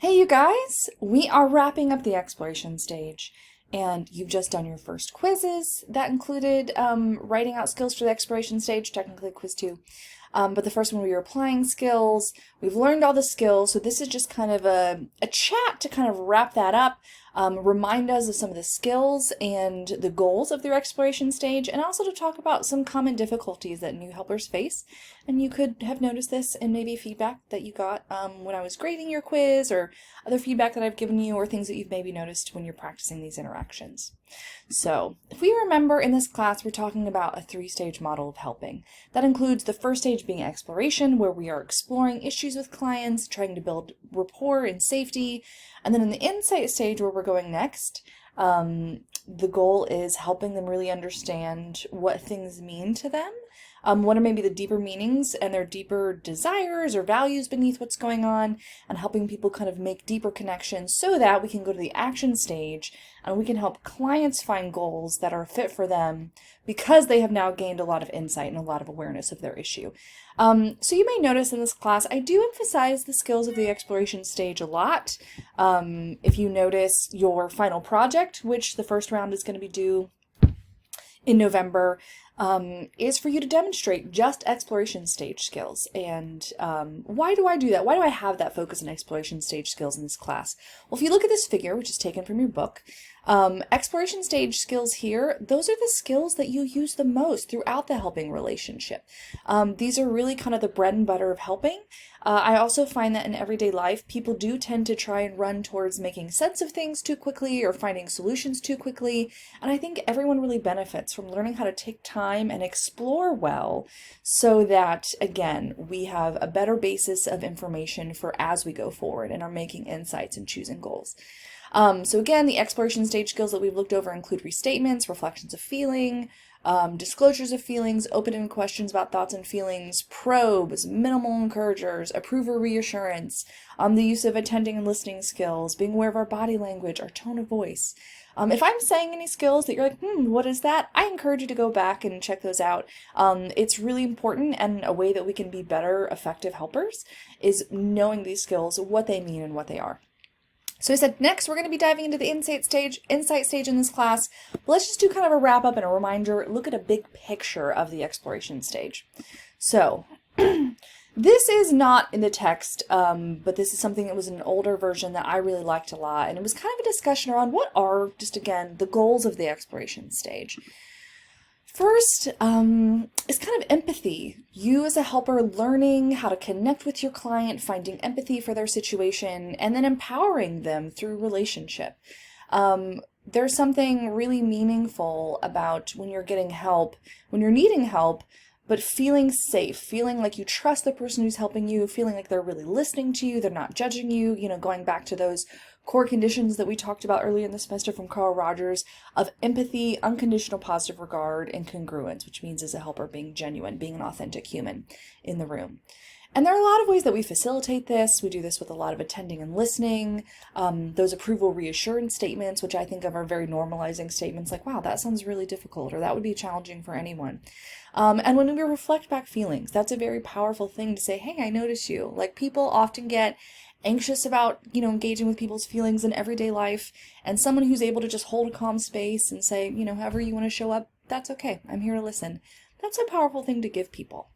Hey, you guys, we are wrapping up the exploration stage, and you've just done your first quizzes. That included writing out skills for the exploration stage, technically quiz two. But the first one we were applying skills. We've learned all the skills, so this is just kind of a chat to kind of wrap that up, remind us of some of the skills and the goals of their exploration stage, and also to talk about some common difficulties that new helpers face. And you could have noticed this in maybe feedback that you got when I was grading your quiz, or other feedback that I've given you, or things that you've maybe noticed when you're practicing these interactions. So, if we remember in this class, we're talking about a three-stage model of helping. That includes the first stage being exploration, where we are exploring issues with clients, trying to build rapport and safety. And then in the insight stage, where we're going next, the goal is helping them really understand what things mean to them. What are maybe the deeper meanings and their deeper desires or values beneath what's going on, and helping people kind of make deeper connections so that we can go to the action stage and we can help clients find goals that are fit for them because they have now gained a lot of insight and a lot of awareness of their issue. So you may notice in this class, I do emphasize the skills of the exploration stage a lot. If you notice your final project, which the first round is going to be due in November, is for you to demonstrate just exploration stage skills. And why do I do that? Why do I have that focus on exploration stage skills in this class? Well, if you look at this figure, which is taken from your book, exploration stage skills here, those are the skills that you use the most throughout the helping relationship. These are really kind of the bread and butter of helping. I also find that in everyday life, people do tend to try and run towards making sense of things too quickly or finding solutions too quickly. And I think everyone really benefits from learning how to take time and explore well so that, again, we have a better basis of information for as we go forward and are making insights and choosing goals. So again, the exploration stage skills that we've looked over include restatements, reflections of feeling, disclosures of feelings, open-ended questions about thoughts and feelings, probes, minimal encouragers, approver reassurance, the use of attending and listening skills, being aware of our body language, our tone of voice. If I'm saying any skills that you're like, what is that? I encourage you to go back and check those out. It's really important, and a way that we can be better, effective helpers is knowing these skills, what they mean and what they are. So I said, next we're going to be diving into the insight stage in this class. But let's just do kind of a wrap up and a reminder, look at a big picture of the exploration stage. So this is not in the text, but this is something that was in an older version that I really liked a lot. And it was kind of a discussion around what are, just again, the goals of the exploration stage. First, is kind of empathy. You as a helper learning how to connect with your client, finding empathy for their situation, and then empowering them through relationship. There's something really meaningful about when you're getting help, when you're needing help, but feeling safe, feeling like you trust the person who's helping you, feeling like they're really listening to you, they're not judging you, going back to those core conditions that we talked about earlier in the semester from Carl Rogers of empathy, unconditional positive regard, and congruence, which means as a helper being genuine, being an authentic human in the room. And there are a lot of ways that we facilitate this. We do this with a lot of attending and listening, those approval reassurance statements, which I think of are very normalizing statements like, wow, that sounds really difficult, or that would be challenging for anyone. And when we reflect back feelings, that's a very powerful thing to say, hey, I notice you. Like, people often get anxious about, engaging with people's feelings in everyday life, and someone who's able to just hold a calm space and say, however you want to show up, that's okay. I'm here to listen. That's a powerful thing to give people.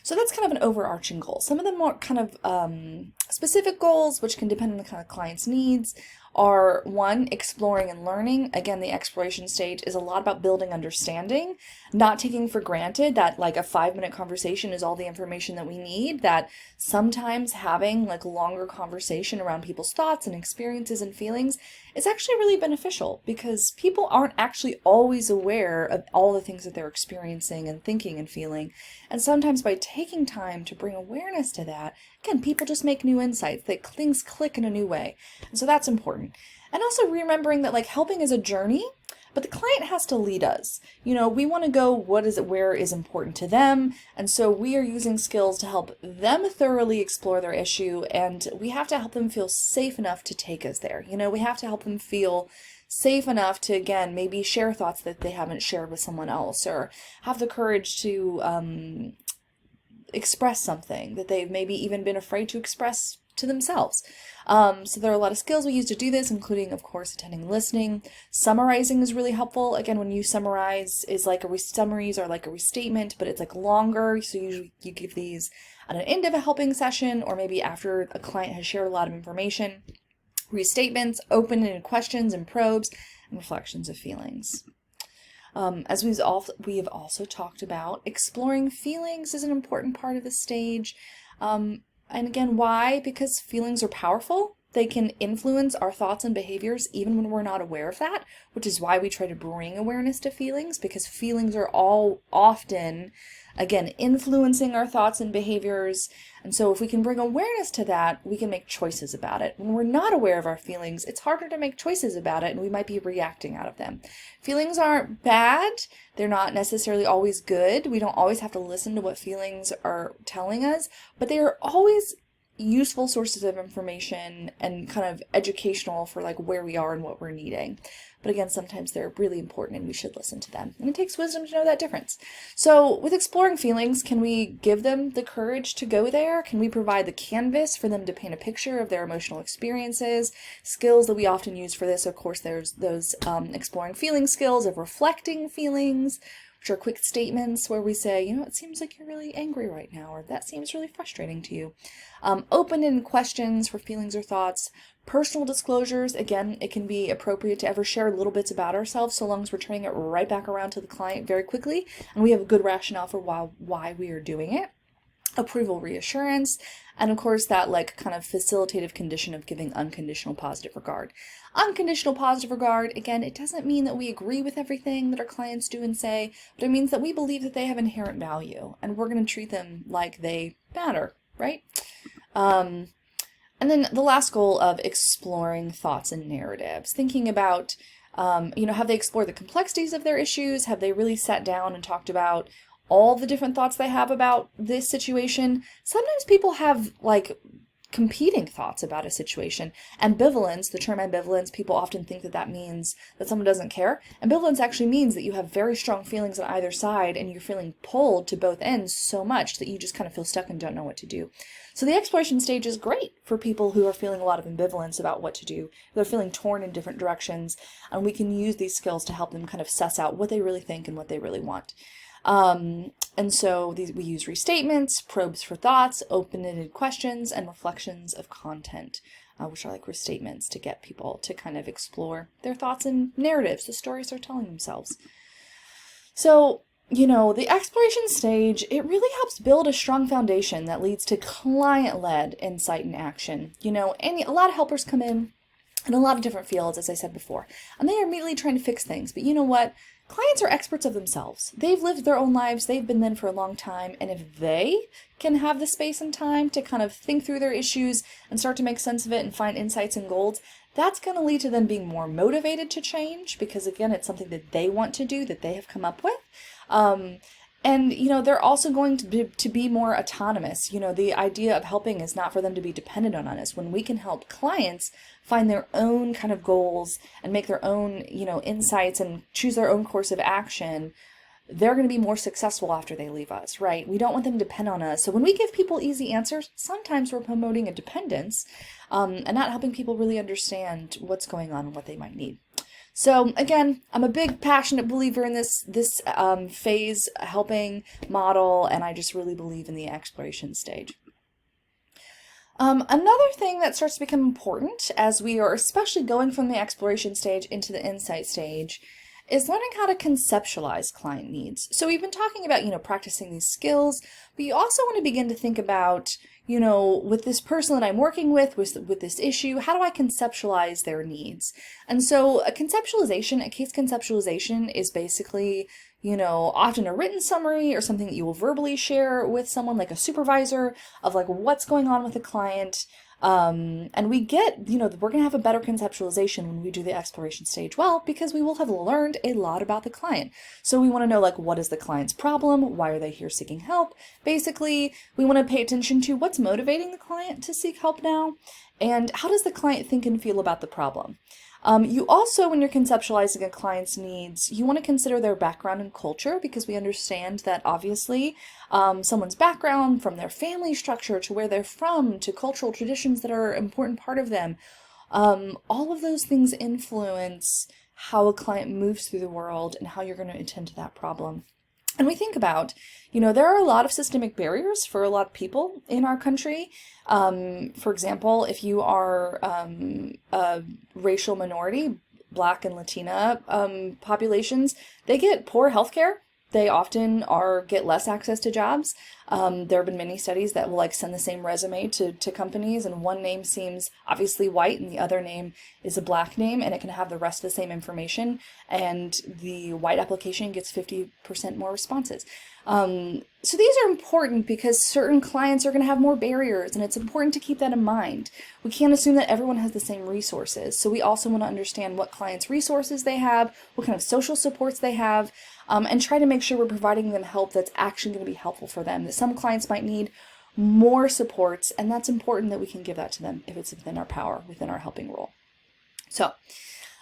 So that's kind of an overarching goal. Some of the more kind of specific goals, which can depend on the kind of client's needs, are one, exploring and learning. Again, the exploration stage is a lot about building understanding, not taking for granted that like a 5-minute conversation is all the information that we need, that sometimes having like longer conversation around people's thoughts and experiences and feelings is actually really beneficial because people aren't actually always aware of all the things that they're experiencing and thinking and feeling. And sometimes by taking time to bring awareness to that, again, people just make new insights, that things click in a new way. And so that's important. And also remembering that like helping is a journey, but the client has to lead us. We want to go where is important to them. And so we are using skills to help them thoroughly explore their issue. And we have to help them feel safe enough to take us there. We have to help them feel safe enough to, again, maybe share thoughts that they haven't shared with someone else, or have the courage to express something that they've maybe even been afraid to express to themselves. So there are a lot of skills we use to do this, including, of course, attending and listening. Summarizing is really helpful. Again, when you summarize, is like summaries are like a restatement, but it's like longer. So usually you give these at an end of a helping session, or maybe after a client has shared a lot of information. Restatements, open-ended questions and probes, and reflections of feelings. As we have also talked about, exploring feelings is an important part of the stage. And again, why? Because feelings are powerful. They can influence our thoughts and behaviors even when we're not aware of that, which is why we try to bring awareness to feelings, because feelings are all often, again, influencing our thoughts and behaviors. And so if we can bring awareness to that, we can make choices about it. When we're not aware of our feelings, it's harder to make choices about it, and we might be reacting out of them. Feelings aren't bad. They're not necessarily always good. We don't always have to listen to what feelings are telling us, but they are always useful sources of information and kind of educational for like where we are and what we're needing. But again, sometimes they're really important and we should listen to them. And it takes wisdom to know that difference. So with exploring feelings, can we give them the courage to go there? Can we provide the canvas for them to paint a picture of their emotional experiences? Skills that we often use for this, of course, there's those exploring feeling skills of reflecting feelings, which are quick statements where we say, it seems like you're really angry right now, or that seems really frustrating to you. Open-ended questions for feelings or thoughts. Personal disclosures, again, it can be appropriate to ever share little bits about ourselves so long as we're turning it right back around to the client very quickly, and we have a good rationale for why we are doing it. Approval reassurance, and of course that like kind of facilitative condition of giving unconditional positive regard. Unconditional positive regard, again, it doesn't mean that we agree with everything that our clients do and say, but it means that we believe that they have inherent value and we're going to treat them like they matter, right? And then the last goal of exploring thoughts and narratives, thinking about, have they explored the complexities of their issues? Have they really sat down and talked about all the different thoughts they have about this situation? Sometimes people have like competing thoughts about a situation. Ambivalence, the term ambivalence, people often think that means that someone doesn't care. Ambivalence actually means that you have very strong feelings on either side and you're feeling pulled to both ends so much that you just kind of feel stuck and don't know what to do. So the exploration stage is great for people who are feeling a lot of ambivalence about what to do. They're feeling torn in different directions, and we can use these skills to help them kind of suss out what they really think and what they really want. And so we use restatements, probes for thoughts, open-ended questions, and reflections of content, which are like restatements to get people to kind of explore their thoughts and narratives, the stories they're telling themselves. So, the exploration stage, it really helps build a strong foundation that leads to client-led insight and action. A lot of helpers come in a lot of different fields, as I said before, and they are immediately trying to fix things. But you know what? Clients are experts of themselves. They've lived their own lives. They've been in for a long time. And if they can have the space and time to kind of think through their issues and start to make sense of it and find insights and goals, that's going to lead to them being more motivated to change because, again, it's something that they want to do, that they have come up with. And, they're also going to be more autonomous. The idea of helping is not for them to be dependent on us. When we can help clients find their own kind of goals and make their own, insights and choose their own course of action, they're going to be more successful after they leave us, right? We don't want them to depend on us. So when we give people easy answers, sometimes we're promoting a dependence and not helping people really understand what's going on and what they might need. So again, I'm a big passionate believer in this phase helping model, and I just really believe in the exploration stage. Another thing that starts to become important as we are especially going from the exploration stage into the insight stage is learning how to conceptualize client needs. So we've been talking about, practicing these skills, but you also want to begin to think about, with this person that I'm working with this issue, how do I conceptualize their needs? And so a case conceptualization is basically, often a written summary or something that you will verbally share with someone like a supervisor of like what's going on with the client. And we get, we're going to have a better conceptualization when we do the exploration stage well, because we will have learned a lot about the client. So we want to know, like, what is the client's problem? Why are they here seeking help? Basically, we want to pay attention to what's motivating the client to seek help now, and how does the client think and feel about the problem? You also, when you're conceptualizing a client's needs, you want to consider their background and culture, because we understand that obviously someone's background, from their family structure to where they're from to cultural traditions that are an important part of them, all of those things influence how a client moves through the world and how you're going to attend to that problem. And we think about, there are a lot of systemic barriers for a lot of people in our country. For example, if you are a racial minority, Black and Latina populations, they get poor healthcare. They often get less access to jobs. There have been many studies that will send the same resume to companies, and one name seems obviously white and the other name is a Black name, and it can have the rest of the same information, and the white application gets 50% more responses. So these are important because certain clients are going to have more barriers, and it's important to keep that in mind. We can't assume that everyone has the same resources, so we also want to understand what clients' resources they have, what kind of social supports they have, and try to make sure we're providing them help that's actually going to be helpful for them. That some clients might need more supports, and that's important that we can give that to them if it's within our power, within our helping role. So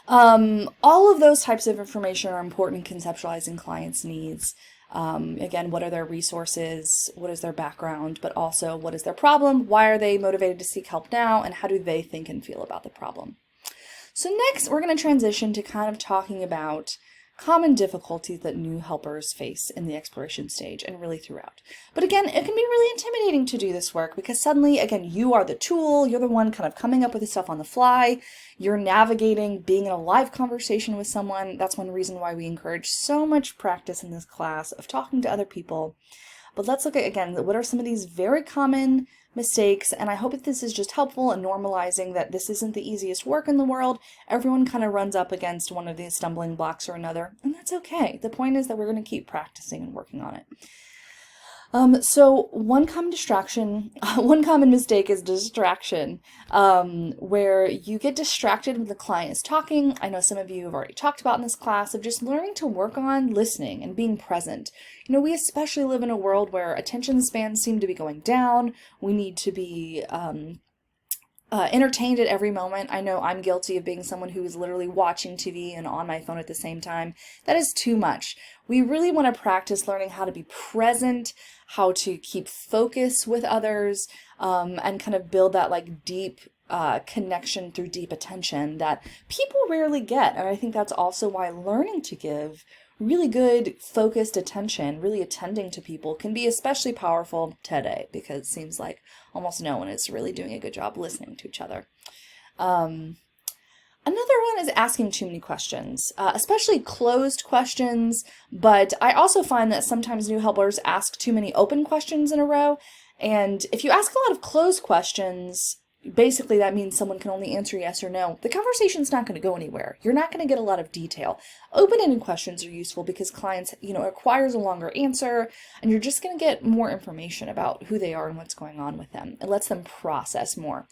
all of those types of information are important in conceptualizing clients' needs. Again, what are their resources? What is their background? But also, what is their problem? Why are they motivated to seek help now? And how do they think and feel about the problem? So next, we're going to transition to kind of talking about common difficulties that new helpers face in the exploration stage and really throughout. But again, it can be really intimidating to do this work because suddenly, again, you are the tool, you're the one kind of coming up with the stuff on the fly, you're navigating being in a live conversation with someone. That's one reason why we encourage so much practice in this class of talking to other people. But let's look at, again, what are some of these very common mistakes, and I hope that this is just helpful in normalizing that this isn't the easiest work in the world. Everyone kind of runs up against one of these stumbling blocks or another, and that's okay. The point is that we're going to keep practicing and working on it. So one common mistake is distraction, where you get distracted when the client is talking. I know some of you have already talked about in this class of just learning to work on listening and being present. We especially live in a world where attention spans seem to be going down. We need to be entertained at every moment. I know I'm guilty of being someone who is literally watching TV and on my phone at the same time. That is too much. We really want to practice learning how to be present, how to keep focus with others, and kind of build that deep connection through deep attention that people rarely get. And I think that's also why learning to give really good focused attention, really attending to people, can be especially powerful today because it seems like almost no one is really doing a good job listening to each other. Another one is asking too many questions, especially closed questions, but I also find that sometimes new helpers ask too many open questions in a row, and if you ask a lot of closed questions, basically that means someone can only answer yes or no. The conversation's not going to go anywhere. You're not going to get a lot of detail. Open-ended questions are useful because clients, it requires a longer answer, and you're just going to get more information about who they are and what's going on with them. It lets them process more.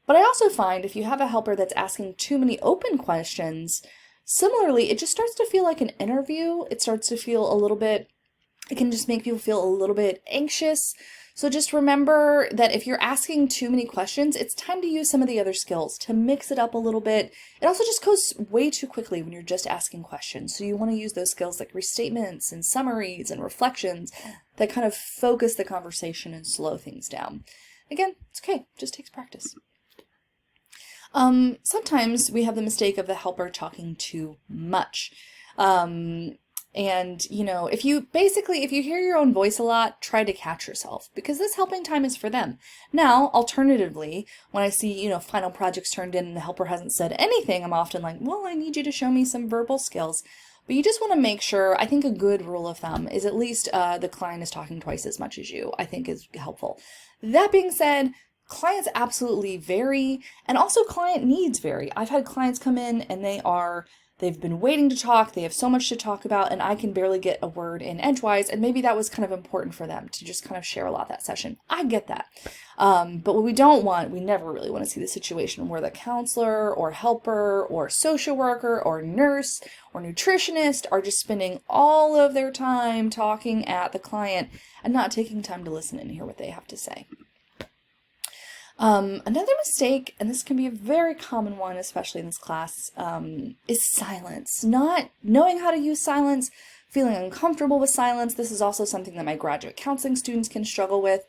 But I also find if you have a helper that's asking too many open questions, similarly, it just starts to feel like an interview. It starts to feel it can just make people feel a little bit anxious. So just remember that if you're asking too many questions, it's time to use some of the other skills to mix it up a little bit. It also just goes way too quickly when you're just asking questions. So you want to use those skills like restatements and summaries and reflections that kind of focus the conversation and slow things down. Again, it's okay. It just takes practice. Sometimes we have the mistake of the helper talking too much. And, if you hear your own voice a lot, try to catch yourself because this helping time is for them. Now, alternatively, when I see, final projects turned in and the helper hasn't said anything, I'm often like, well, I need you to show me some verbal skills. But you just want to make sure, I think a good rule of thumb is at least the client is talking twice as much as you, I think is helpful. That being said, clients absolutely vary, and also client needs vary. I've had clients come in and they've been waiting to talk, they have so much to talk about, and I can barely get a word in edgewise, and maybe that was kind of important for them to just kind of share a lot that session. I get that. But what we never really want to see the situation where the counselor or helper or social worker or nurse or nutritionist are just spending all of their time talking at the client and not taking time to listen and hear what they have to say. Another mistake, and this can be a very common one, especially in this class, is silence. Not knowing how to use silence, feeling uncomfortable with silence. This is also something that my graduate counseling students can struggle with.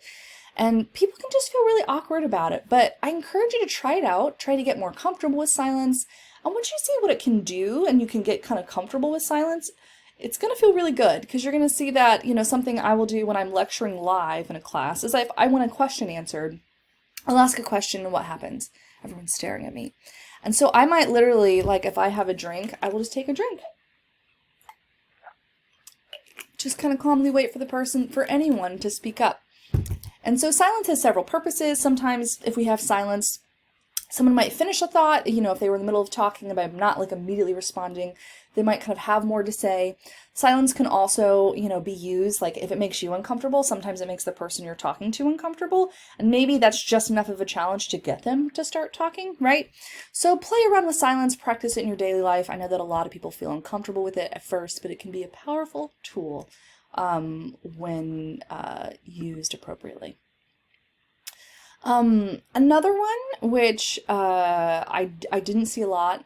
And people can just feel really awkward about it. But I encourage you to try it out, try to get more comfortable with silence. And once you see what it can do and you can get kind of comfortable with silence, it's going to feel really good because you're going to see that, something I will do when I'm lecturing live in a class is if I want a question answered, I'll ask a question and what happens? Everyone's staring at me. And so I might literally, like if I have a drink, I will just take a drink. Just kind of calmly wait for anyone to speak up. And so silence has several purposes. Sometimes if we have silence, someone might finish a thought, if they were in the middle of talking and I'm not like immediately responding, they might kind of have more to say. Silence can also, be used, like if it makes you uncomfortable, sometimes it makes the person you're talking to uncomfortable. And maybe that's just enough of a challenge to get them to start talking, right? So play around with silence, practice it in your daily life. I know that a lot of people feel uncomfortable with it at first, but it can be a powerful tool when used appropriately. Another one, which I didn't see a lot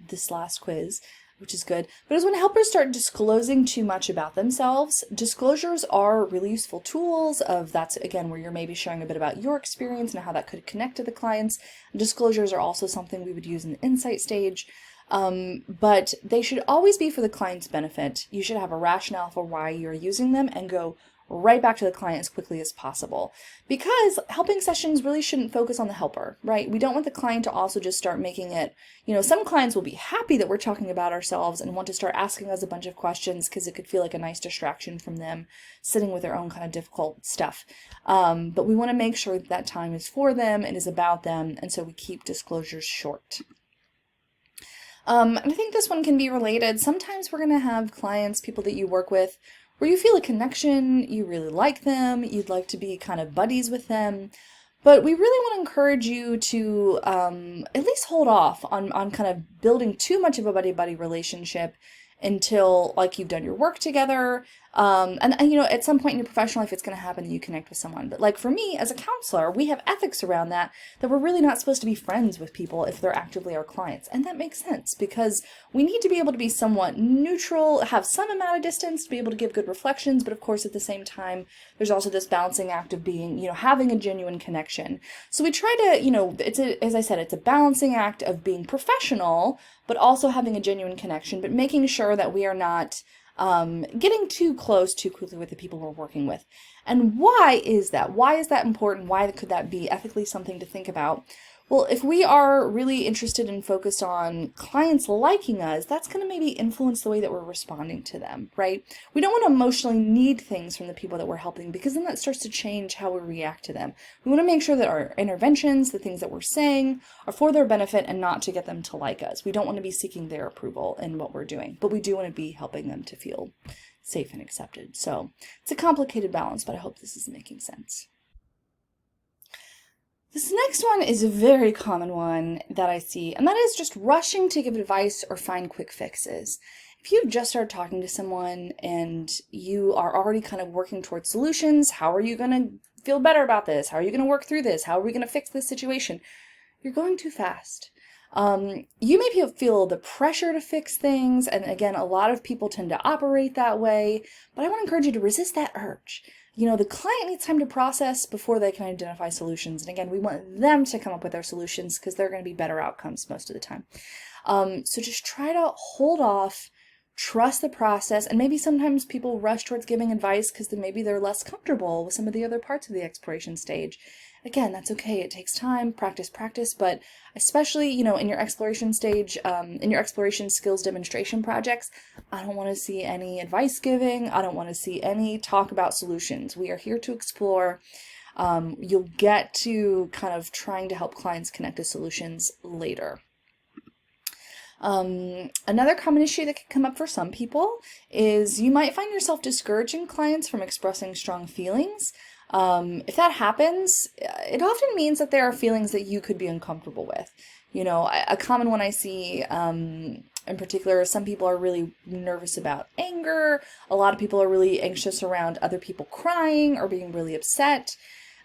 this last quiz, which is good, but is when helpers start disclosing too much about themselves. Disclosures are really useful tools that's again where you're maybe sharing a bit about your experience and how that could connect to the clients. Disclosures are also something we would use in the insight stage. But they should always be for the client's benefit. You should have a rationale for why you're using them and go right back to the client as quickly as possible. Because helping sessions really shouldn't focus on the helper, right? We don't want the client to also just start making it, some clients will be happy that we're talking about ourselves and want to start asking us a bunch of questions because it could feel like a nice distraction from them sitting with their own kind of difficult stuff. But we want to make sure that time is for them and is about them, and so we keep disclosures short. And I think this one can be related. Sometimes we're going to have clients, people that you work with, where you feel a connection, you really like them, you'd like to be kind of buddies with them, but we really want to encourage you to at least hold off on kind of building too much of a buddy-buddy relationship until like you've done your work together. And at some point in your professional life, it's going to happen that you connect with someone. But like for me as a counselor, we have ethics around that we're really not supposed to be friends with people if they're actively our clients. And that makes sense because we need to be able to be somewhat neutral, have some amount of distance to be able to give good reflections. But of course, at the same time, there's also this balancing act of being, having a genuine connection. So we try to, as I said, it's a balancing act of being professional, but also having a genuine connection, but making sure that we are not getting too close too quickly with the people we're working with. And why is that? Why is that important? Why could that be ethically something to think about? Well, if we are really interested and focused on clients liking us, that's going to maybe influence the way that we're responding to them, right? We don't want to emotionally need things from the people that we're helping because then that starts to change how we react to them. We want to make sure that our interventions, the things that we're saying, are for their benefit and not to get them to like us. We don't want to be seeking their approval in what we're doing, but we do want to be helping them to feel safe and accepted. So it's a complicated balance, but I hope this is making sense. This next one is a very common one that I see, and that is just rushing to give advice or find quick fixes. If you just started talking to someone and you are already kind of working towards solutions, how are you going to feel better about this? How are you going to work through this? How are we going to fix this situation? You're going too fast. You may feel the pressure to fix things, and again, a lot of people tend to operate that way, but I want to encourage you to resist that urge. The client needs time to process before they can identify solutions. And again, we want them to come up with their solutions because they're going to be better outcomes most of the time. So just try to hold off, trust the process, and maybe sometimes people rush towards giving advice because then maybe they're less comfortable with some of the other parts of the exploration stage. Again, that's okay. It takes time, practice, but especially, in your exploration stage, in your exploration skills demonstration projects, I don't want to see any advice giving. I don't want to see any talk about solutions. We are here to explore. You'll get to kind of trying to help clients connect to solutions later. Another common issue that can come up for some people is you might find yourself discouraging clients from expressing strong feelings. If that happens, it often means that there are feelings that you could be uncomfortable with. A common one I see, in particular, some people are really nervous about anger. A lot of people are really anxious around other people crying or being really upset.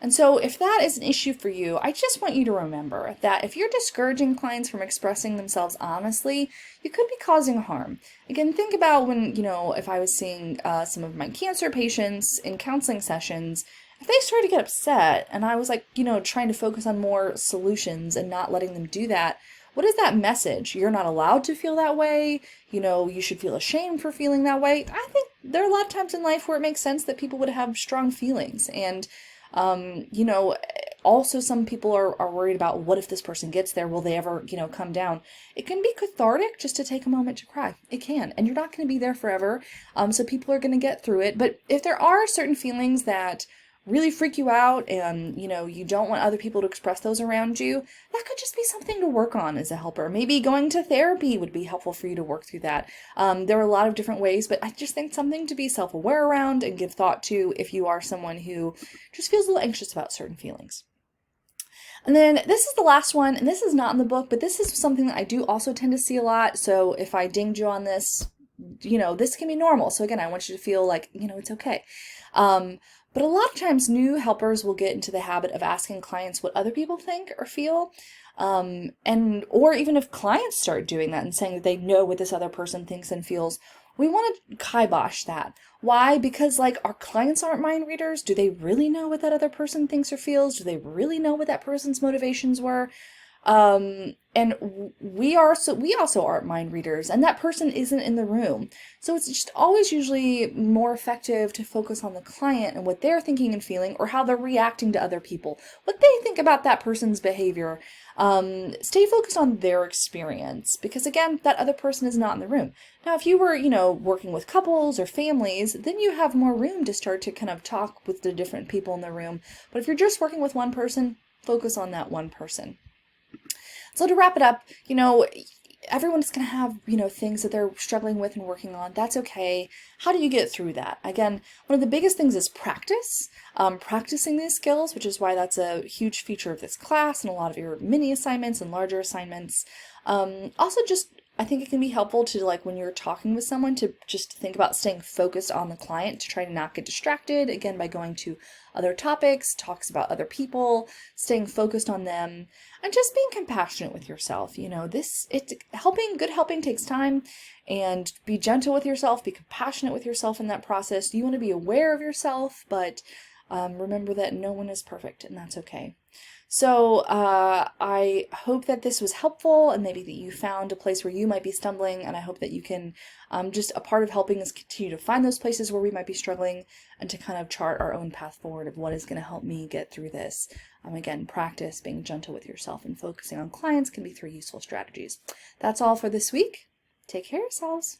And so if that is an issue for you, I just want you to remember that if you're discouraging clients from expressing themselves honestly, you could be causing harm. Again, think about when, if I was seeing some of my cancer patients in counseling sessions, if they started to get upset and I was like, trying to focus on more solutions and not letting them do that, what is that message? You're not allowed to feel that way. You should feel ashamed for feeling that way. I think there are a lot of times in life where it makes sense that people would have strong feelings. And, also some people are worried about what if this person gets there? Will they ever, come down? It can be cathartic just to take a moment to cry. It can. And you're not going to be there forever. So people are going to get through it. But if there are certain feelings that really freak you out and you don't want other people to express those around you, that could just be something to work on as a helper. Maybe going to therapy would be helpful for you to work through that. There are a lot of different ways, but I just think something to be self-aware around and give thought to if you are someone who just feels a little anxious about certain feelings. And then this is the last one, and this is not in the book, but this is something that I do also tend to see a lot. So if I dinged you on this, this can be normal. So again, I want you to feel like, it's okay. But a lot of times new helpers will get into the habit of asking clients what other people think or feel. Or even if clients start doing that and saying that they know what this other person thinks and feels, we want to kibosh that. Why? Because our clients aren't mind readers. Do they really know what that other person thinks or feels? Do they really know what that person's motivations were? And we also aren't mind readers, and that person isn't in the room. So it's just always usually more effective to focus on the client and what they're thinking and feeling, or how they're reacting to other people, what they think about that person's behavior. Stay focused on their experience, because again, that other person is not in the room. Now, if you were, working with couples or families, then you have more room to start to kind of talk with the different people in the room. But if you're just working with one person, focus on that one person. So to wrap it up, everyone's going to have, things that they're struggling with and working on. That's okay. How do you get through that? Again, one of the biggest things is practice, practicing these skills, which is why that's a huge feature of this class and a lot of your mini assignments and larger assignments. Also just, I think it can be helpful to, when you're talking with someone, to just think about staying focused on the client, to try to not get distracted, again, by going to other topics, talks about other people, staying focused on them, and just being compassionate with yourself. Good helping takes time, and be gentle with yourself, be compassionate with yourself in that process. You want to be aware of yourself, but remember that no one is perfect, and that's okay. So I hope that this was helpful, and maybe that you found a place where you might be stumbling, and I hope that you can, just a part of helping us continue to find those places where we might be struggling and to kind of chart our own path forward of what is going to help me get through this. Again, practice, being gentle with yourself, and focusing on clients can be 3 useful strategies. That's all for this week. Take care of yourselves.